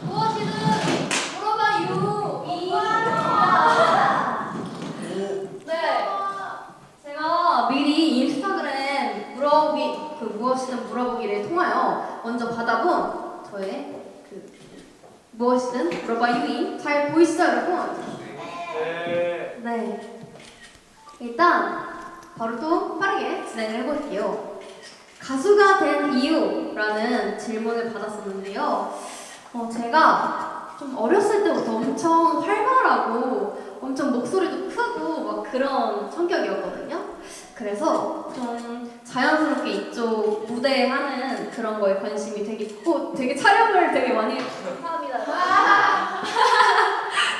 무엇이든 물어봐요. 네. 제가 미리 인스타그램 무엇이든 물어보기를 통하여 먼저 받아본 저의 무엇이든 물어봐요이 잘 보이시죠, 여러분? 네. 일단 바로 또 빠르게 진행을 해볼게요. 가수가 된 이유라는 질문을 받았었는데요. 제가 좀 어렸을 때부터 엄청 활발하고 엄청 목소리도 크고 막 그런 성격이었거든요. 그래서 좀 자연스럽게 이쪽 무대 하는 그런 거에 관심이 되게 있고 되게 촬영을 되게 많이 감사합니다.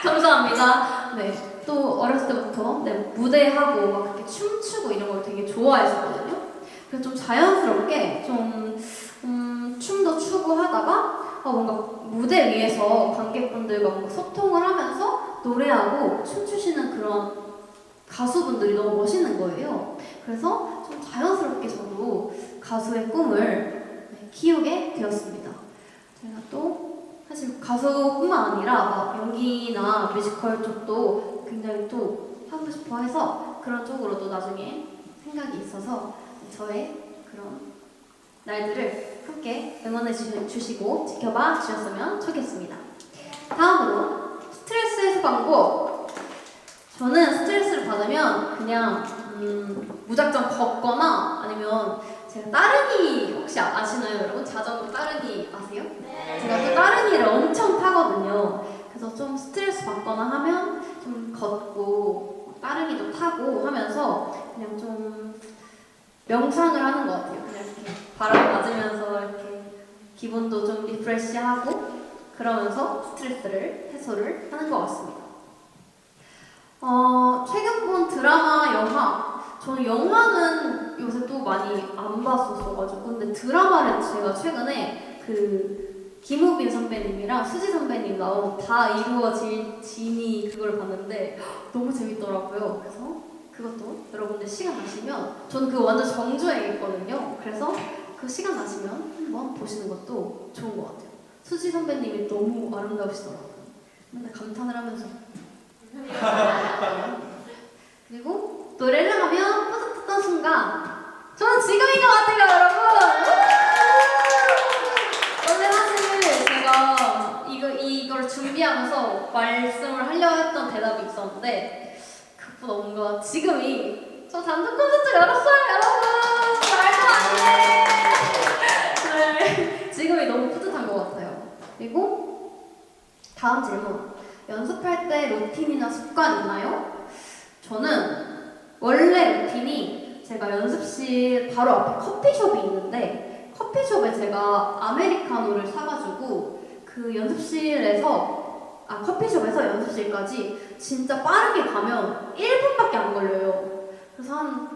감사합니다. 네. 또 어렸을 때부터 무대하고 막 그렇게 춤추고 이런 걸 되게 좋아했었거든요. 그래서 좀 자연스럽게 좀 춤도 추고 하다가 뭔가 무대 위에서 관객분들과 뭔가 소통을 하면서 노래하고 춤추시는 그런 가수분들이 너무 멋있는 거예요. 그래서 좀 자연스럽게 저도 가수의 꿈을 키우게 되었습니다. 제가 또 사실 가수뿐만 아니라 막 연기나 뮤지컬 쪽도 굉장히 또 하고 싶어 해서 그런 쪽으로도 나중에 생각이 있어서 저의 그런 날들을 함께 응원해 주시고 지켜봐 주셨으면 좋겠습니다. 다음으로 스트레스 해소 방법. 저는 스트레스를 받으면 그냥 무작정 걷거나 아니면 제가 따릉이 혹시 아시나요, 여러분? 자전거 따릉이 아세요? 네. 제가 또 따릉이를 엄청 타거든요. 그래서 좀 스트레스 받거나 하면 좀 걷고 따릉이도 타고 하면서 그냥 좀 명상을 하는 것 같아요. 그냥 이렇게 바람 맞으면서 이렇게 기분도 좀 리프레시하고 그러면서 스트레스를 해소를 하는 것 같습니다. 최근 본 드라마, 영화. 저는 영화는 요새 또 많이 안 봤었어가지고 근데 드라마를 제가 최근에 김우빈 선배님이랑 수지 선배님 나온 다 이루어질 진이 그걸 봤는데 너무 재밌더라고요. 그래서 그것도 여러분들 시간 나시면 저는 그거 완전 정주행 했거든요. 그래서 그 시간 나시면 한번 보시는 것도 좋은 것 같아요. 수지 선배님이 너무 아름다우시더라고요. 맨날 감탄을 하면서 그리고 노래를 하면 뿌듯했던 순간 저는 지금인 것 같아요, 여러분. 원래 사실 제가 이걸 준비하면서 말씀을 하려고 했던 대답이 있었는데 그것보다 뭔가 지금이 저 단독 콘서트 열었어요, 여러분. 말도 안 돼. 네, 지금이 너무 뿌듯한 것 같아요. 그리고 다음 질문. 연습할 때 루틴이나 습관 있나요? 저는 원래 루틴이 제가 연습실 바로 앞에 커피숍이 있는데 커피숍에 제가 아메리카노를 사가지고 그 커피숍에서 연습실까지 진짜 빠르게 가면 1분밖에 안 걸려요. 그래서 한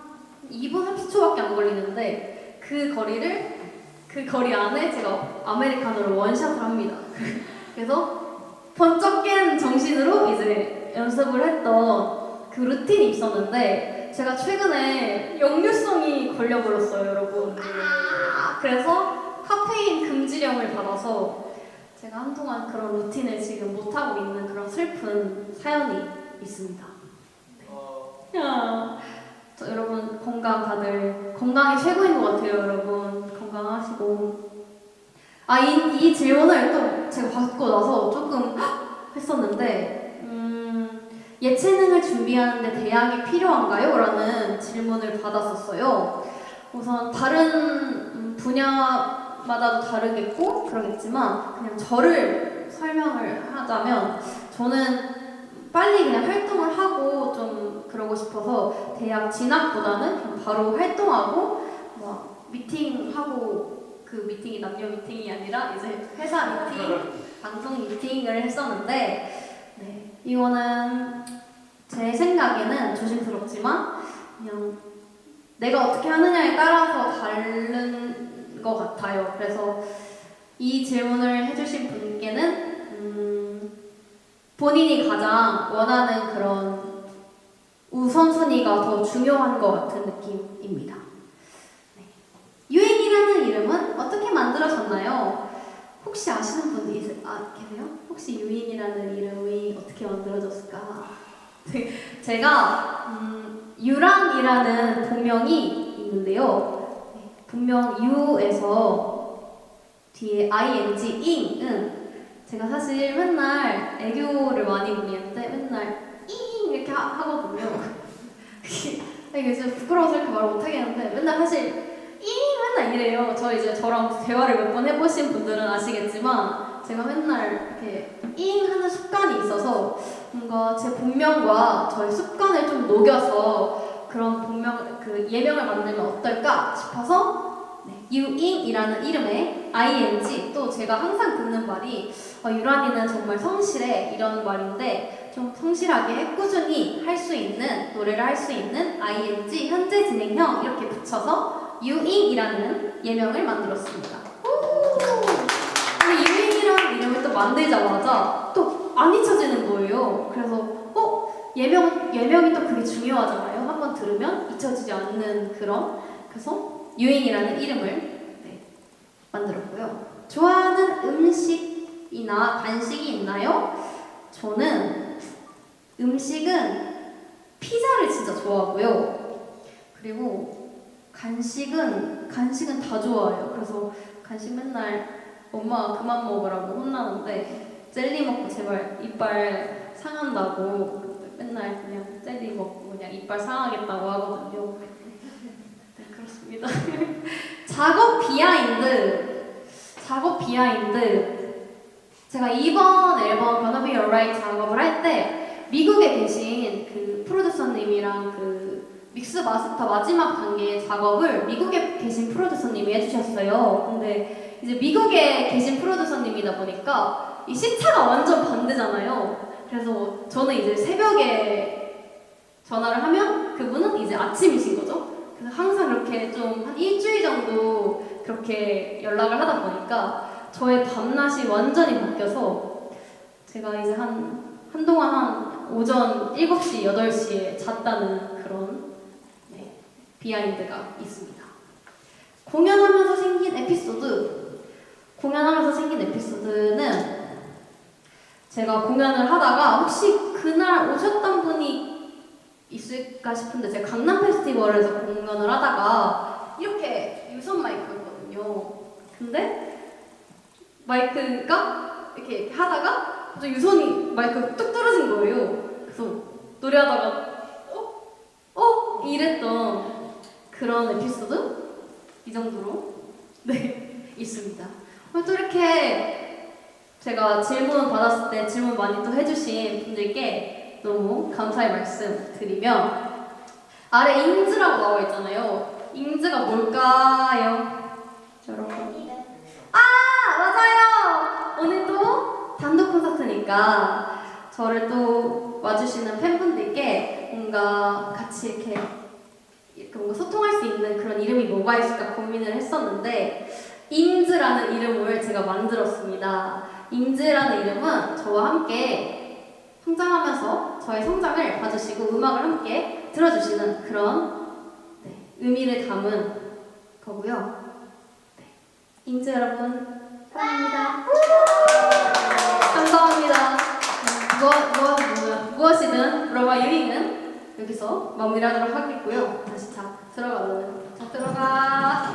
2분 30초밖에 안 걸리는데 그 거리 안에 제가 아메리카노를 원샷을 합니다. 그래서 번쩍 깬 정신으로 이제 연습을 했던 그 루틴이 있었는데 제가 최근에 역류성이 걸려버렸어요, 여러분. 그래서 카페인 금지령을 받아서 제가 한동안 그런 루틴을 지금 못하고 있는 그런 슬픈 사연이 있습니다. 여러분 건강이 최고인 것 같아요, 여러분. 건강하시고. 이 질문을 또 제가 받고 나서 조금 했었는데 예체능을 준비하는데 대학이 필요한가요? 라는 질문을 받았었어요. 우선 다른 분야마다도 다르겠고 그러겠지만 그냥 저를 설명을 하자면 저는 빨리 그냥 활동을 하고 좀 그러고 싶어서 대학 진학보다는 그냥 바로 활동하고 막 미팅하고 그 미팅이 남녀 미팅이 아니라 이제 회사 미팅, 방송 미팅을 했었는데 네, 이거는 제 생각에는 조심스럽지만 그냥 내가 어떻게 하느냐에 따라서 다른 것 같아요. 그래서 이 질문을 해주신 분께는 본인이 가장 원하는 그런 우선순위가 더 중요한 것 같은 느낌입니다. 네. 유행이라는 이름은 어떻게 만들어졌나요? 혹시 아시는 분들 계세요? 혹시 유인이라는 이름이 어떻게 만들어졌을까? 제가 유란이라는 본명이 있는데요. 본명 유에서 뒤에 ing, ing은 제가 사실 맨날 애교를 많이 부리는데 맨날 잉 이렇게 하거든요. 이게 진짜 부끄러워서 이렇게 말을 못하겠는데 맨날 사실 맨날 이래요. 저랑 대화를 몇 번 해보신 분들은 아시겠지만 제가 맨날 이렇게 하는 습관이 있어서 뭔가 제 본명과 저의 습관을 좀 녹여서 그런 예명을 만들면 어떨까 싶어서 유잉이라는 이름에 ing, 또 제가 항상 듣는 말이 유란이는 정말 성실해 이런 말인데 좀 성실하게 꾸준히 할 수 있는 노래를 할 수 있는 ing 현재 진행형 이렇게 붙여서 유잉이라는 예명을 만들었습니다. 근데 유잉이라는 이름을 또 만들자마자 또 안 잊혀지는 거예요. 그래서 예명이 또 그게 중요하잖아요. 한번 들으면 잊혀지지 않는 그래서 유잉이라는 이름을 만들었고요. 좋아하는 음식이나 간식이 있나요? 저는 음식은 피자를 진짜 좋아하고요. 그리고 간식은 다 좋아해요. 그래서 간식 맨날 엄마가 그만 먹으라고 혼나는데 젤리 먹고 제발 이빨 상한다고 맨날 그냥 젤리 먹고 그냥 이빨 상하겠다고 하거든요. 네, 그렇습니다. 작업 비하인드. 제가 이번 앨범 Gonna Be Alright 작업을 할 때 미국에 계신 그 프로듀서님이랑 그 믹스 마스터 마지막 단계 작업을 미국에 계신 프로듀서님이 해주셨어요. 근데 이제 미국에 계신 프로듀서님이다 보니까 이 시차가 완전 반대잖아요. 그래서 저는 이제 새벽에 전화를 하면 그분은 이제 아침이신 거죠. 그래서 항상 그렇게 좀 한 일주일 정도 그렇게 연락을 하다 보니까 저의 밤낮이 완전히 바뀌어서 제가 이제 한동안 한 오전 7시, 8시에 잤다는 그런 비하인드가 있습니다. 공연하면서 생긴 에피소드는 제가 공연을 하다가 혹시 그날 오셨던 분이 있을까 싶은데 제가 강남 페스티벌에서 공연을 하다가 이렇게 유선 마이크였거든요. 근데 마이크가 이렇게 하다가 유선이 마이크가 뚝 떨어진 거예요. 그래서 노래하다가 이랬던 그런 에피소드? 이 정도로 있습니다. 또 이렇게 제가 질문 받았을 때 질문 많이 또 해주신 분들께 너무 감사의 말씀 드리며 아래 잉즈라고 나와 있잖아요. 잉즈가 뭘까요? 여러분. 맞아요! 오늘도 단독 콘서트니까 저를 또 와주시는 팬분들께 뭔가 같이 이렇게 뭔가 소통할 수 있는 그런 이름이 뭐가 있을까 고민을 했었는데 잉즈라는 이름을 제가 만들었습니다. 잉즈라는 이름은 저와 함께 성장하면서 저의 성장을 봐주시고 음악을 함께 들어주시는 그런 의미를 담은 거고요. 잉즈 여러분 사랑합니다. 감사합니다. 무엇이든 물어봐 유잉은 여기서 마무리하도록 하겠고요. 다시 들어가.